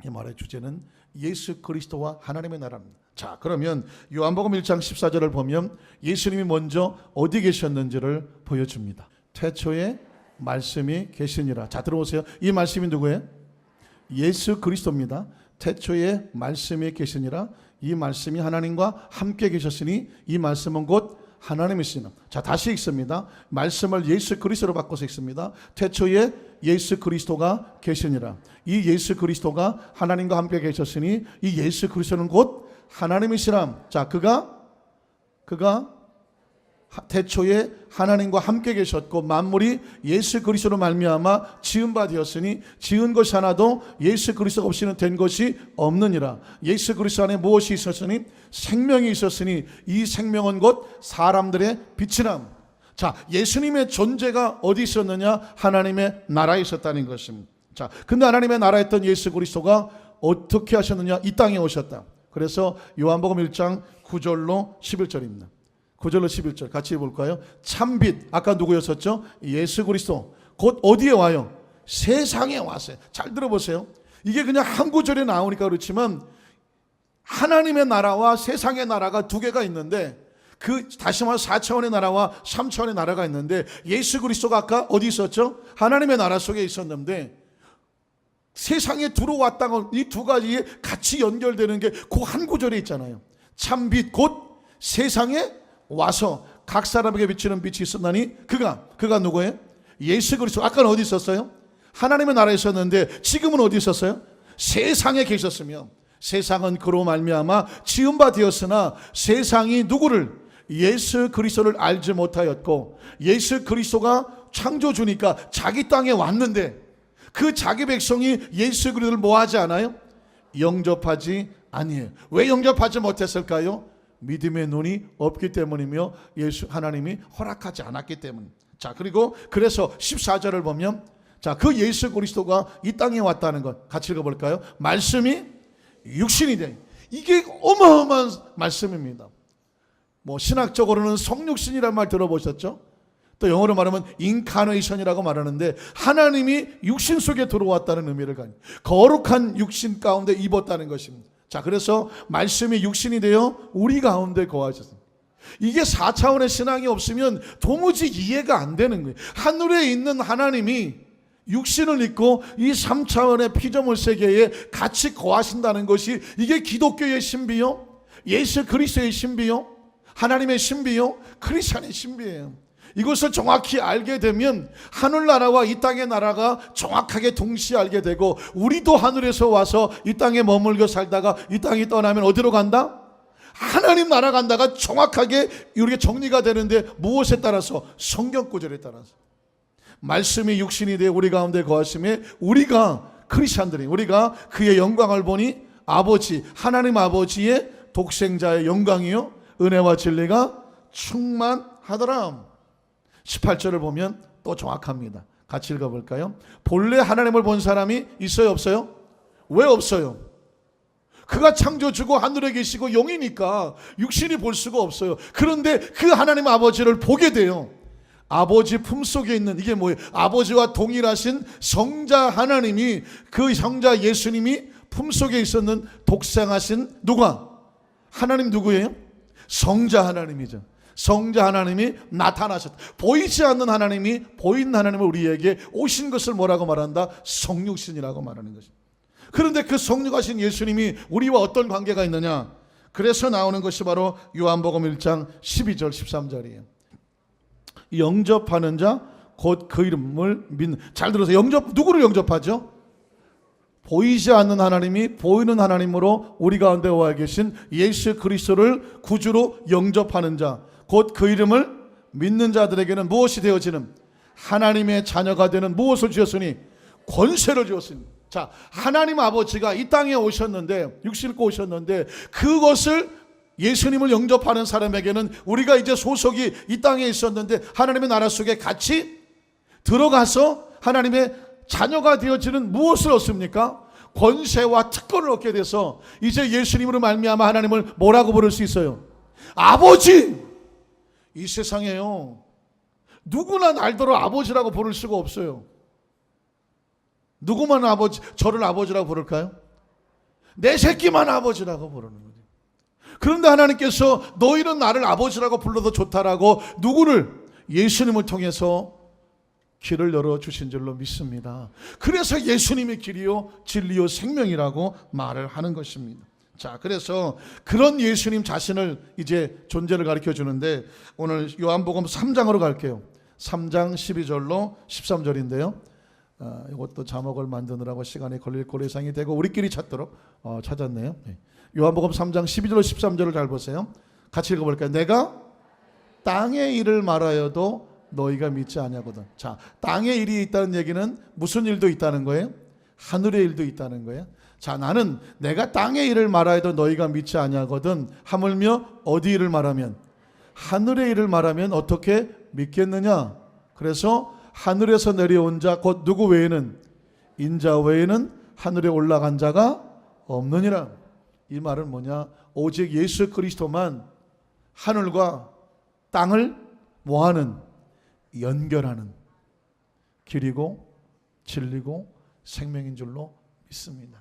이 말의 주제는 예수 그리스도와 하나님의 나라입니다. 자, 그러면 요한복음 1장 14절을 보면 예수님이 먼저 어디 계셨는지를 보여줍니다. 태초에 말씀이 계시니라. 자, 들어보세요. 이 말씀이 누구예요? 예수 그리스도입니다. 태초에 말씀이 계시니라. 이 말씀이 하나님과 함께 계셨으니 이 말씀은 곧 하나님이시니라. 자, 다시 읽습니다. 말씀을 예수 그리스도로 바꿔서 읽습니다. 태초에 예수 그리스도가 계시니라. 이 예수 그리스도가 하나님과 함께 계셨으니 이 예수 그리스도는 곧 하나님이시라. 자, 그가 태초에 하나님과 함께 계셨고 만물이 예수 그리스도로 말미암아 지은 바 되었으니 지은 것이 하나도 예수 그리스도 없이는 된 것이 없느니라. 예수 그리스도 안에 무엇이 있었으니? 생명이 있었으니 이 생명은 곧 사람들의 빛이라. 자, 예수님의 존재가 어디 있었느냐? 하나님의 나라에 있었다는 것입니다. 자, 근데 하나님의 나라에 있던 예수 그리스도가 어떻게 하셨느냐? 이 땅에 오셨다. 그래서 요한복음 1장 9절로 11절입니다. 9절로 11절 같이 볼까요? 참빛, 아까 누구였었죠? 예수 그리스도. 곧 어디에 와요? 세상에 왔어요. 잘 들어보세요. 이게 그냥 한 구절에 나오니까 그렇지만 하나님의 나라와 세상의 나라가 두 개가 있는데 다시 말해 4차원의 나라와 3차원의 나라가 있는데 예수 그리스도가 아까 어디 있었죠? 하나님의 나라 속에 있었는데 세상에 들어왔다는 이 두 가지에 같이 연결되는 게 그 한 구절에 있잖아요. 참빛 곧 세상에 와서 각 사람에게 비치는 빛이 있었나니 그가 누구예요? 예수 그리스도. 아까는 어디 있었어요? 하나님의 나라에 있었는데 지금은 어디 있었어요? 세상에 계셨으며 세상은 그로 말미암아 지은 바 되었으나 세상이 누구를? 예수 그리스도를 알지 못하였고 예수 그리스도가 창조주니까 자기 땅에 왔는데 그 자기 백성이 예수 그리스도를 뭐하지 않아요? 영접하지 아니에요. 왜 영접하지 못했을까요? 믿음의 눈이 없기 때문이며 하나님이 허락하지 않았기 때문. 자, 그리고 그래서 14절을 보면 자, 그 예수 그리스도가 이 땅에 왔다는 것 같이 읽어볼까요? 말씀이 육신이 돼. 이게 어마어마한 말씀입니다. 뭐 신학적으로는 성육신이라는 말 들어보셨죠? 또 영어로 말하면 인카네이션이라고 말하는데 하나님이 육신 속에 들어왔다는 의미를 가진 거룩한 육신 가운데 입었다는 것입니다. 자, 그래서 말씀이 육신이 되어 우리 가운데 거하셨습니다. 이게 4차원의 신앙이 없으면 도무지 이해가 안 되는 거예요. 하늘에 있는 하나님이 육신을 입고 이 3차원의 피조물 세계에 같이 거하신다는 것이 이게 기독교의 신비요, 예수 그리스도의 신비요, 하나님의 신비요, 크리스천의 신비예요. 이것을 정확히 알게 되면 하늘나라와 이 땅의 나라가 정확하게 동시에 알게 되고, 우리도 하늘에서 와서 이 땅에 머물고 살다가 이 땅이 떠나면 어디로 간다? 하나님 나라 간다가 정확하게 우리가 정리가 되는데, 무엇에 따라서? 성경 구절에 따라서. 말씀이 육신이 되어 우리 가운데 거하심에 우리가 크리스천들이, 우리가 그의 영광을 보니 아버지, 하나님 아버지의 독생자의 영광이요 은혜와 진리가 충만하더라. 18절을 보면 또 정확합니다. 같이 읽어볼까요? 본래 하나님을 본 사람이 있어요, 없어요? 왜 없어요? 그가 창조주고 하늘에 계시고 영이니까 육신이 볼 수가 없어요. 그런데 그 하나님 아버지를 보게 돼요. 아버지 품속에 있는, 이게 뭐예요? 아버지와 동일하신 성자 하나님이, 그 성자 예수님이 품속에 있었는 독생하신 누가? 하나님 누구예요? 성자 하나님이죠. 성자 하나님이 나타나셨다. 보이지 않는 하나님이 보이는 하나님을 우리에게 오신 것을 뭐라고 말한다? 성육신이라고 말하는 것입니다. 그런데 그 성육하신 예수님이 우리와 어떤 관계가 있느냐? 그래서 나오는 것이 바로 요한복음 1장 12절 13절이에요. 영접하는 자 곧 그 이름을 믿는. 잘 들어서, 누구를 영접하죠? 보이지 않는 하나님이 보이는 하나님으로 우리 가운데 와 계신 예수 그리스도를 구주로 영접하는 자, 곧 그 이름을 믿는 자들에게는 무엇이 되어지는? 하나님의 자녀가 되는 무엇을 주셨으니? 권세를 주었으니. 자, 하나님 아버지가 이 땅에 오셨는데, 육신을 입고 오셨는데, 그것을 예수님을 영접하는 사람에게는, 우리가 이제 소속이 이 땅에 있었는데 하나님의 나라 속에 같이 들어가서 하나님의 자녀가 되어지는 무엇을 얻습니까? 권세와 특권을 얻게 돼서 이제 예수님으로 말미암아 하나님을 뭐라고 부를 수 있어요? 아버지! 이 세상에요, 누구나 날더러 아버지라고 부를 수가 없어요. 누구만 저를 아버지라고 부를까요? 내 새끼만 아버지라고 부르는 거죠. 그런데 하나님께서 너희는 나를 아버지라고 불러도 좋다라고 누구를? 예수님을 통해서 길을 열어주신 줄로 믿습니다. 그래서 예수님의 길이요 진리요 생명이라고 말을 하는 것입니다. 자, 그래서 그런 예수님 자신을 이제 존재를 가르쳐 주는데, 오늘 요한복음 3장으로 갈게요. 3장 12절로 13절인데요. 이것도 자막을 만드느라고 시간이 걸릴 고려상이 되고 우리끼리 찾도록 찾았네요. 요한복음 3장 12절로 13절을 잘 보세요. 같이 읽어볼까요? 내가 땅의 일을 말하여도 너희가 믿지 아니하거든. 자, 땅의 일이 있다는 얘기는 무슨 일도 있다는 거예요? 하늘의 일도 있다는 거예요. 자, 나는 내가 땅의 일을 말하여도 너희가 믿지 아니하거든. 하물며 어디 일을 말하면? 하늘의 일을 말하면 어떻게 믿겠느냐? 그래서 하늘에서 내려온 자 곧 누구 외에는, 인자 외에는 하늘에 올라간 자가 없느니라. 이 말은 뭐냐? 오직 예수 그리스도만 하늘과 땅을 뭐하는? 연결하는 길이고 진리고 생명인 줄로 믿습니다.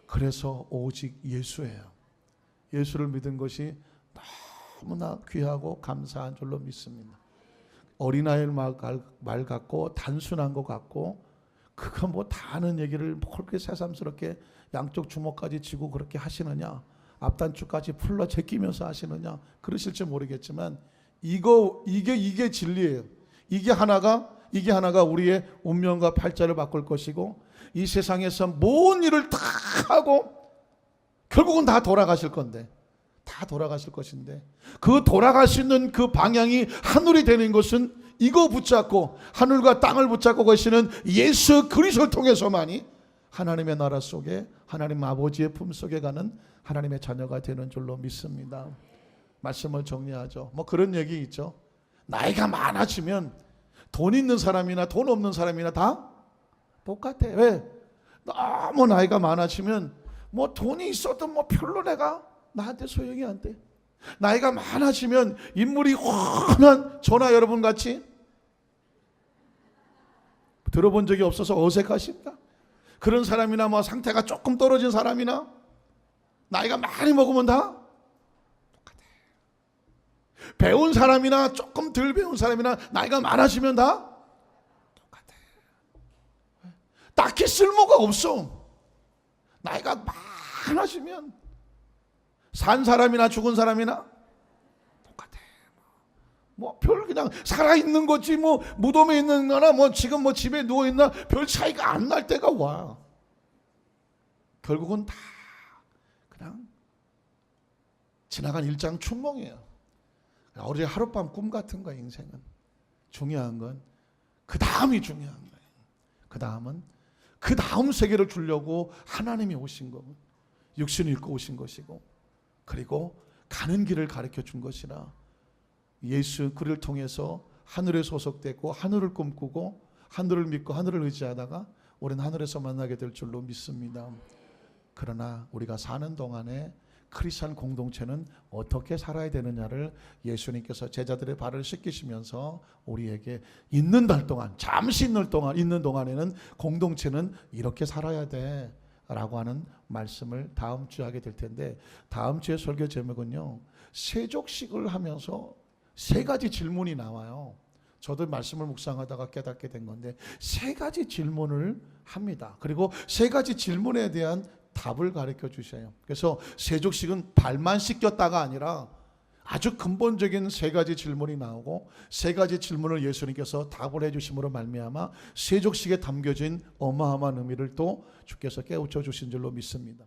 그래서 오직 예수예요. 예수를 믿은 것이 너무나 귀하고 감사한 줄로 믿습니다. 어린아이의 말 같고 단순한 것 같고, 그거 뭐 다 아는 얘기를 그렇게 새삼스럽게 양쪽 주먹까지 쥐고 그렇게 하시느냐, 앞단추까지 풀러 제끼면서 하시느냐, 그러실지 모르겠지만 이게 진리예요. 이게 하나가 우리의 운명과 팔자를 바꿀 것이고, 이 세상에서 모든 일을 다 하고 결국은 다 돌아가실 건데, 다 돌아가실 것인데, 그 돌아갈 수 있는 그 방향이 하늘이 되는 것은 이거 붙잡고 하늘과 땅을 붙잡고 계시는 예수 그리스도를 통해서만이 하나님의 나라 속에 하나님 아버지의 품속에 가는 하나님의 자녀가 되는 줄로 믿습니다. 말씀을 정리하죠. 뭐 그런 얘기 있죠. 나이가 많아지면 돈 있는 사람이나 돈 없는 사람이나 다 똑같아. 왜? 너무 나이가 많아지면 뭐 돈이 있어도 뭐 별로 나한테 소용이 안 돼. 나이가 많아지면 인물이 훤한 저나 여러분 같이 들어본 적이 없어서 어색하십니까? 그런 사람이나 뭐 상태가 조금 떨어진 사람이나 나이가 많이 먹으면 다 똑같아. 배운 사람이나 조금 덜 배운 사람이나 나이가 많아지면 다 똑같아. 딱히 쓸모가 없어. 나이가 많아지면 산 사람이나 죽은 사람이나 똑같아. 뭐 별 그냥 살아있는 거지 뭐 무덤에 있는 거나 뭐 지금 뭐 집에 누워있나 별 차이가 안 날 때가 와. 결국은 다 그냥 지나간 일장 춘몽이에요. 어제 하룻밤 꿈 같은 거야. 인생은 중요한 건 그 다음이 중요한 거예요. 그 다음은 그 다음 세계를 주려고 하나님이 오신 거고 육신을 입고 오신 것이고 그리고 가는 길을 가르쳐 준 것이라 예수 그를 통해서 하늘에 소속되고 하늘을 꿈꾸고 하늘을 믿고 하늘을 의지하다가 우리는 하늘에서 만나게 될 줄로 믿습니다. 그러나 우리가 사는 동안에 크리스찬 공동체는 어떻게 살아야 되느냐를 예수님께서 제자들의 발을 씻기시면서 우리에게 있는 날 동안 잠시 있는 동안에는 공동체는 이렇게 살아야 돼 라고 하는 말씀을 다음 주에 하게 될 텐데 다음 주에 설교 제목은요 세족식을 하면서 세 가지 질문이 나와요. 저도 말씀을 묵상하다가 깨닫게 된 건데 세 가지 질문을 합니다. 그리고 세 가지 질문에 대한 답을 가르쳐 주셔요. 그래서 세족식은 발만 씻겼다가 아니라 아주 근본적인 세 가지 질문이 나오고 세 가지 질문을 예수님께서 답을 해주심으로 말미암아 세족식에 담겨진 어마어마한 의미를 또 주께서 깨우쳐 주신 줄로 믿습니다.